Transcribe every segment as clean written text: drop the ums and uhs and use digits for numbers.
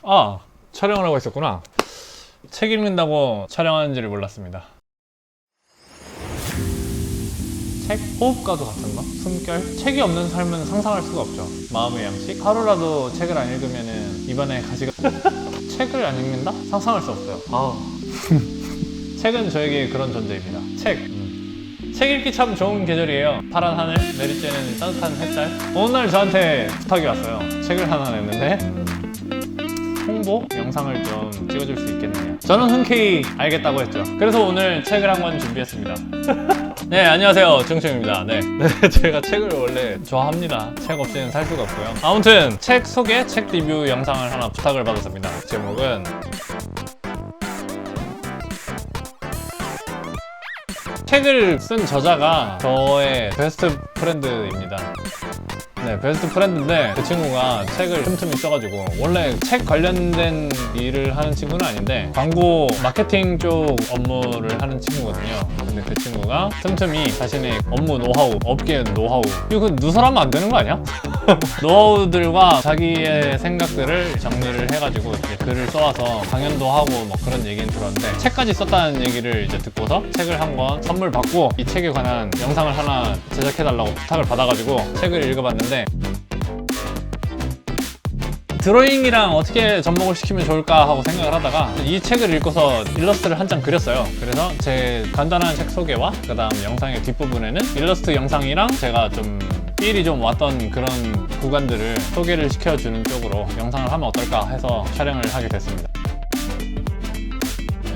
아, 촬영을 하고 있었구나. 책 읽는다고 촬영하는지를 몰랐습니다. 책? 호흡과도 같은 거? 숨결? 책이 없는 삶은 상상할 수가 없죠. 마음의 양식? 하루라도 책을 안 읽으면은 입안에 가시가 책을 안 읽는다? 상상할 수 없어요. 책은 저에게 그런 존재입니다. 책 읽기 참 좋은 계절이에요. 파란 하늘, 내리쬐는 따뜻한 햇살. 어느 날 저한테 부탁이 왔어요. 책을 하나 냈는데 홍보 영상을 좀 찍어줄 수 있겠느냐. 저는 흔쾌히 알겠다고 했죠. 그래서 오늘 책을 한 권 준비했습니다. 네, 안녕하세요, 정청입니다. 네, 제가 책을 원래 좋아합니다. 책 없이는 살 수가 없고요. 아무튼 책 소개, 책 리뷰 영상을 하나 부탁을 받았습니다. 제목은 책을 쓴 저자가 저의 베스트 프렌드입니다. 네, 베스트 프렌드인데 그 친구가 책을 틈틈이 써가지고, 원래 책 관련된 일을 하는 친구는 아닌데 광고 마케팅 쪽 업무를 하는 친구거든요. 근데 그 친구가 틈틈이 자신의 업무 노하우, 업계 노하우, 이거 누설하면 안 되는 거 아니야? 노하우들과 자기의 생각들을 정리를 해가지고 이제 글을 써와서 강연도 하고 뭐 그런 얘기는 들었는데, 책까지 썼다는 얘기를 이제 듣고서 책을 한 권 선물 받고 이 책에 관한 영상을 하나 제작해달라고 부탁을 받아가지고 책을 읽어봤는데, 드로잉이랑 어떻게 접목을 시키면 좋을까 하고 생각을 하다가 이 책을 읽고서 일러스트를 한 장 그렸어요. 그래서 제 간단한 책 소개와 그 다음 영상의 뒷부분에는 일러스트 영상이랑 제가 좀 필이 좀 왔던 그런 구간들을 소개를 시켜주는 쪽으로 영상을 하면 어떨까 해서 촬영을 하게 됐습니다.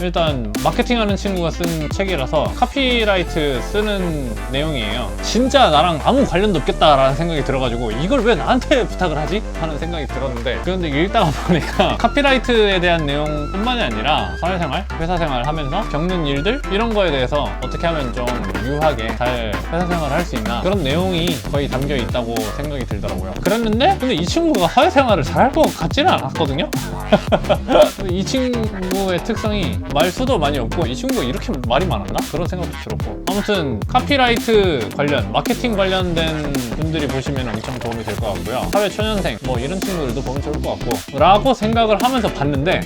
일단 마케팅하는 친구가 쓴 책이라서 카피라이트 쓰는 내용이에요. 진짜 나랑 아무 관련도 없겠다라는 생각이 들어가지고 이걸 왜 나한테 부탁을 하지? 하는 생각이 들었는데, 그런데 읽다가 보니까 카피라이트에 대한 내용뿐만이 아니라 사회생활, 회사생활 하면서 겪는 일들, 이런 거에 대해서 어떻게 하면 좀 유하게 잘 회사생활을 할 수 있나, 그런 내용이 거의 담겨 있다고 생각이 들더라고요. 그랬는데 근데 이 친구가 사회생활을 잘할 것 같지는 않았거든요. 이 친구의 특성이 말수도 많이 없고, 이 친구가 이렇게 말이 많았나? 그런 생각도 들었고, 아무튼 카피라이트 관련, 마케팅 관련된 분들이 보시면 엄청 도움이 될 것 같고요. 사회 초년생 뭐 이런 친구들도 보면 좋을 것 같고 라고 생각을 하면서 봤는데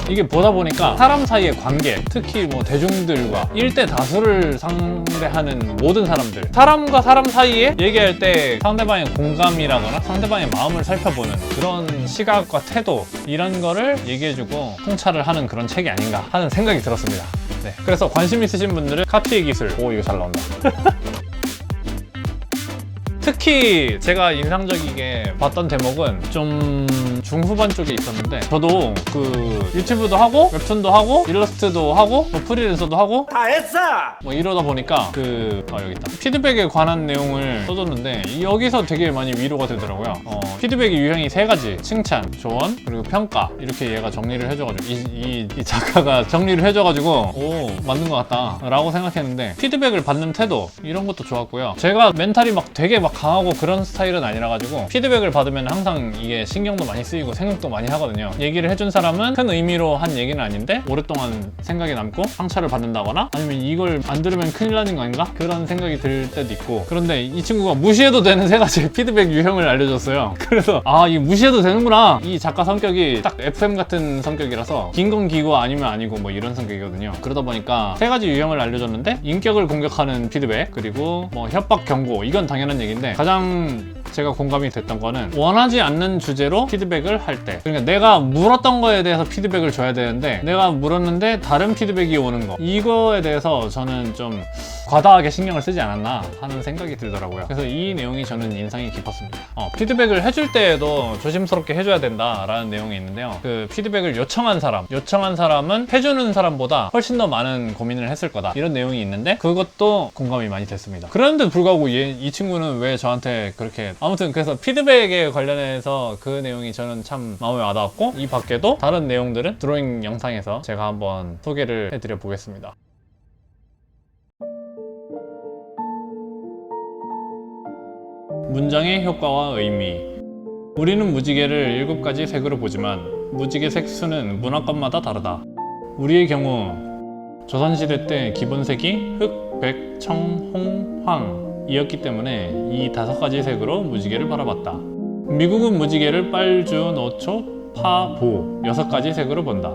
이게 보다 보니까 사람 사이의 관계, 특히 뭐 대중들과 일대 다수를 상대하는 모든 사람들, 사람과 사람 사이에 얘기할 때 상대방의 공감이라거나 상대방의 마음을 살펴보는 그런 시각과 태도, 이런 거를 얘기해주고 통찰을 하는 그런 책이 아닌가 하는 생각이 들었습니다. 네, 그래서 관심 있으신 분들은 카피의 기술, 오 이거 잘 나온다. 특히 제가 인상적이게 봤던 대목은 좀 중후반 쪽에 있었는데, 저도 그 유튜브도 하고 웹툰도 하고 일러스트도 하고 뭐 프리랜서도 하고 다 했어! 뭐 이러다 보니까 여기 있다. 피드백에 관한 내용을 써줬는데 여기서 되게 많이 위로가 되더라고요. 피드백의 유형이 세 가지: 칭찬, 조언, 그리고 평가. 이렇게 얘가 정리를 해줘가지고 이 작가가 정리를 해줘가지고 오 맞는 것 같다 라고 생각했는데, 피드백을 받는 태도 이런 것도 좋았고요. 제가 멘탈이 막 되게 막 강하고 그런 스타일은 아니라 가지고 피드백을 받으면 항상 이게 신경도 많이 쓰이고 생각도 많이 하거든요. 얘기를 해준 사람은 큰 의미로 한 얘기는 아닌데 오랫동안 생각이 남고 상처를 받는다거나, 아니면 이걸 안 들으면 큰일 나는 거 아닌가? 그런 생각이 들 때도 있고. 그런데 이 친구가 무시해도 되는 세 가지 피드백 유형을 알려줬어요. 그래서 이 무시해도 되는구나. 이 작가 성격이 딱 FM 같은 성격이라서 긴 건 기고 아니면 아니고 뭐 이런 성격이거든요. 그러다 보니까 세 가지 유형을 알려줬는데, 인격을 공격하는 피드백, 그리고 뭐 협박, 경고, 이건 당연한 얘기인데 가장 제가 공감이 됐던 거는 원하지 않는 주제로 피드백을 할 때, 그러니까 내가 물었던 거에 대해서 피드백을 줘야 되는데 내가 물었는데 다른 피드백이 오는 거, 이거에 대해서 저는 좀 과다하게 신경을 쓰지 않았나 하는 생각이 들더라고요. 그래서 이 내용이 저는 인상이 깊었습니다. 피드백을 해줄 때에도 조심스럽게 해줘야 된다라는 내용이 있는데요. 그 피드백을 요청한 사람은 해주는 사람보다 훨씬 더 많은 고민을 했을 거다, 이런 내용이 있는데 그것도 공감이 많이 됐습니다. 그런데도 불구하고 이 친구는 왜 저한테 그렇게, 아무튼 그래서 피드백에 관련해서 그 내용이 저는 참 마음에 와닿았고, 이 밖에도 다른 내용들은 드로잉 영상에서 제가 한번 소개를 해드려 보겠습니다. 문장의 효과와 의미. 우리는 무지개를 7가지 색으로 보지만 무지개 색수는 문화권마다 다르다. 우리의 경우 조선시대 때 기본색이 흑, 백, 청, 홍, 황 이었기 때문에 이 5가지 색으로 무지개를 바라봤다. 미국은 무지개를 빨주, 노초, 파, 보 6가지 색으로 본다.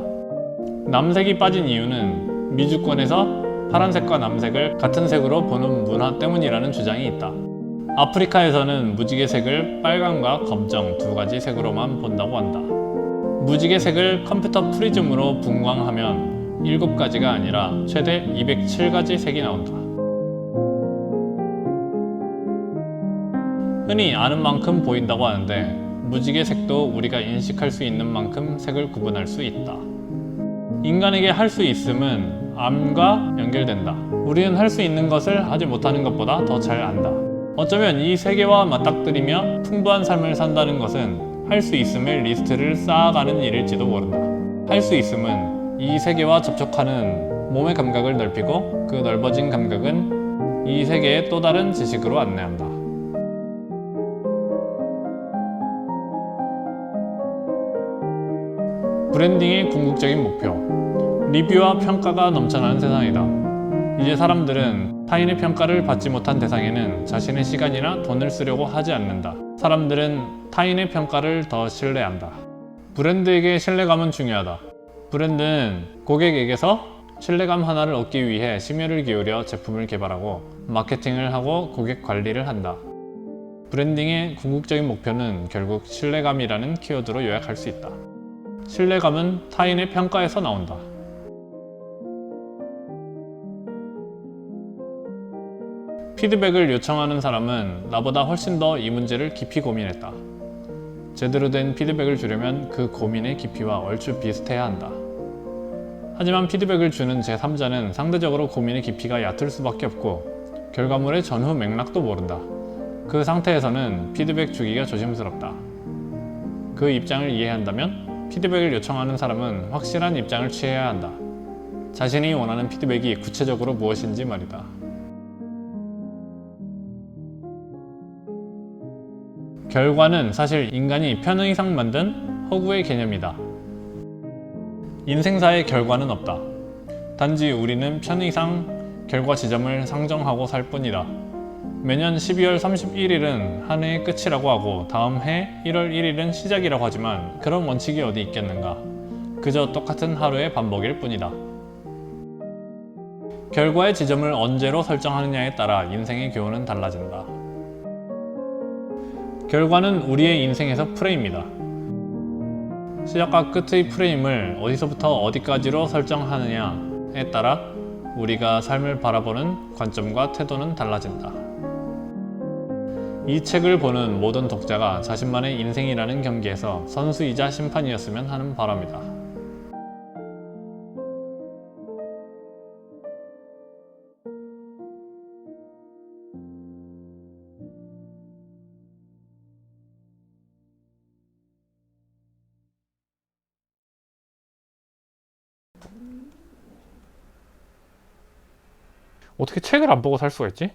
남색이 빠진 이유는 미주권에서 파란색과 남색을 같은 색으로 보는 문화 때문이라는 주장이 있다. 아프리카에서는 무지개색을 빨강과 검정 2가지 색으로만 본다고 한다. 무지개색을 컴퓨터 프리즘으로 분광하면 7가지가 아니라 최대 207가지 색이 나온다. 흔히 아는 만큼 보인다고 하는데 무지개색도 우리가 인식할 수 있는 만큼 색을 구분할 수 있다. 인간에게 할 수 있음은 암과 연결된다. 우리는 할 수 있는 것을 하지 못하는 것보다 더 잘 안다. 어쩌면 이 세계와 맞닥뜨리며 풍부한 삶을 산다는 것은 할 수 있음의 리스트를 쌓아가는 일일지도 모른다. 할 수 있음은 이 세계와 접촉하는 몸의 감각을 넓히고 그 넓어진 감각은 이 세계의 또 다른 지식으로 안내한다. 브랜딩의 궁극적인 목표. 리뷰와 평가가 넘쳐나는 세상이다. 이제 사람들은 타인의 평가를 받지 못한 대상에는 자신의 시간이나 돈을 쓰려고 하지 않는다. 사람들은 타인의 평가를 더 신뢰한다. 브랜드에게 신뢰감은 중요하다. 브랜드는 고객에게서 신뢰감 하나를 얻기 위해 심혈을 기울여 제품을 개발하고 마케팅을 하고 고객 관리를 한다. 브랜딩의 궁극적인 목표는 결국 신뢰감이라는 키워드로 요약할 수 있다. 신뢰감은 타인의 평가에서 나온다. 피드백을 요청하는 사람은 나보다 훨씬 더 이 문제를 깊이 고민했다. 제대로 된 피드백을 주려면 그 고민의 깊이와 얼추 비슷해야 한다. 하지만 피드백을 주는 제3자는 상대적으로 고민의 깊이가 얕을 수밖에 없고 결과물의 전후 맥락도 모른다. 그 상태에서는 피드백 주기가 조심스럽다. 그 입장을 이해한다면 피드백을 요청하는 사람은 확실한 입장을 취해야 한다. 자신이 원하는 피드백이 구체적으로 무엇인지 말이다. 결과는 사실 인간이 편의상 만든 허구의 개념이다. 인생사의 결과는 없다. 단지 우리는 편의상 결과 지점을 상정하고 살 뿐이다. 매년 12월 31일은 한 해의 끝이라고 하고 다음 해 1월 1일은 시작이라고 하지만 그런 원칙이 어디 있겠는가? 그저 똑같은 하루의 반복일 뿐이다. 결과의 지점을 언제로 설정하느냐에 따라 인생의 교훈은 달라진다. 결과는 우리의 인생에서 프레임이다. 시작과 끝의 프레임을 어디서부터 어디까지로 설정하느냐에 따라 우리가 삶을 바라보는 관점과 태도는 달라진다. 이 책을 보는 모든 독자가 자신만의 인생이라는 경기에서 선수이자 심판이었으면 하는 바람이다. 어떻게 책을 안 보고 살 수가 있지?